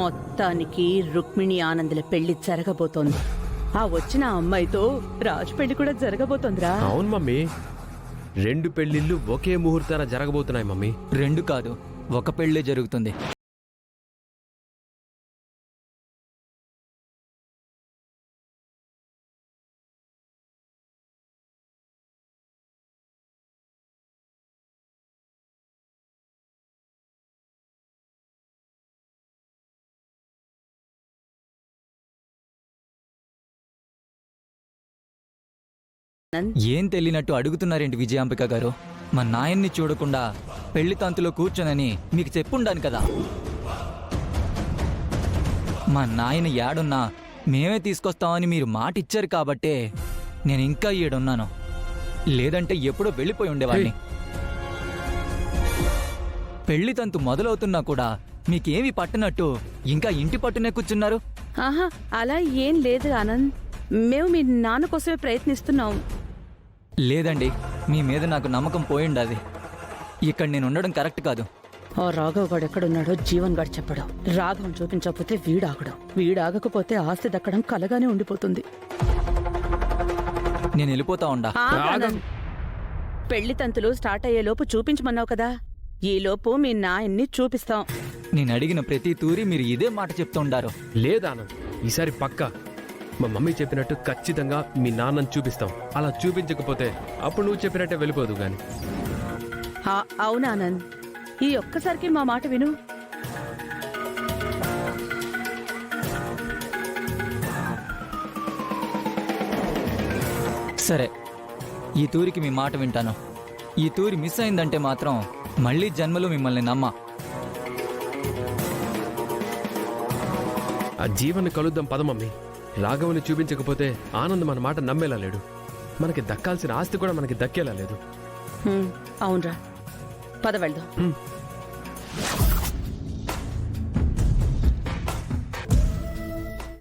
మొత్తానికి రుక్మిణి ఆనందుల పెళ్లి జరగబోతోంది. ఆ వచ్చిన అమ్మాయితో రాజు పెళ్లి కూడా జరగబోతోందిరా. అవును మమ్మీ, 2 పెళ్లిళ్ళు ఒకే ముహూర్తాన జరగబోతున్నాయి మమ్మీ. 2 కాదు, ఒక పెళ్ళే జరుగుతుంది. ఏం తెలియనట్టు అడుగుతున్నారేంటి విజయాంబిక గారు? మా నాయన్ని చూడకుండా పెళ్లి తంతులో కూర్చొనని మీకు చెప్పుండాను కదా. మా నాయన ఏడున్నా మేమే తీసుకొస్తామని మీరు మాట ఇచ్చారు కాబట్టే నేను ఇంకా ఈడున్నాను. లేదంటే ఎప్పుడో వెళ్ళిపోయి ఉండేవాడిని. పెళ్లి తంతు మొదలవుతున్నా కూడా మీకేమి పట్టనట్టు ఇంకా ఇంటి పట్టునే కూర్చున్నారు. ఆహా, అలా ఏం లేదు ఆనంద్. మేము మీ నాన్న కోసమే ప్రయత్నిస్తున్నాం. లేదండి, మీ మీద నాకు నమ్మకం పోయిండాది. ఇక్కడ నేను ఉండడం కరెక్ట్ కాదు. ఆ రాఘవ్ గాడు ఎక్కడున్నాడో జీవన్ గాడు చెప్పడు. రాఘవం చూపించకపోతే వీడాగడం, వీడాగకపోతే ఆస్తి దక్కడం కలగానే ఉండిపోతుంది. నేను వెళ్ళిపోతా ఉండా. పెళ్లి తంతులు స్టార్ట్ అయ్యేలోపు చూపించమన్నావు కదా, ఈలోపు మీ నాయన్ని చూపిస్తాం. నేను అడిగిన ప్రతి తూరి మీరు ఇదే మాట చెప్తుండారు. లేదానంద్, ఈసారి పక్కా మా మమ్మీ చెప్పినట్టు ఖచ్చితంగా మీ నాన్నని చూపిస్తాం. అలా చూపించకపోతే అప్పుడు నువ్వు చెప్పినట్టే వెళ్ళిపోదు గాని. అవునానంద్, ఈ ఒక్కసారికి మా మాట విను. సరే, ఈ తూరికి మీ మాట వింటాను. ఈ తూరి మిస్ అయిందంటే మాత్రం మళ్ళీ జన్మలో మిమ్మల్ని నమ్మా. ఆ జీవన్ని కలుద్దాం పద మమ్మీ. రాఘవని చూపించకపోతే ఆనంద్ మన మాట నమ్మేలా లేడు. మనకి దక్కాల్సిన ఆస్తి కూడా మనకి దక్కేలా లేదు. అవునరా, పద వెళ్దాం.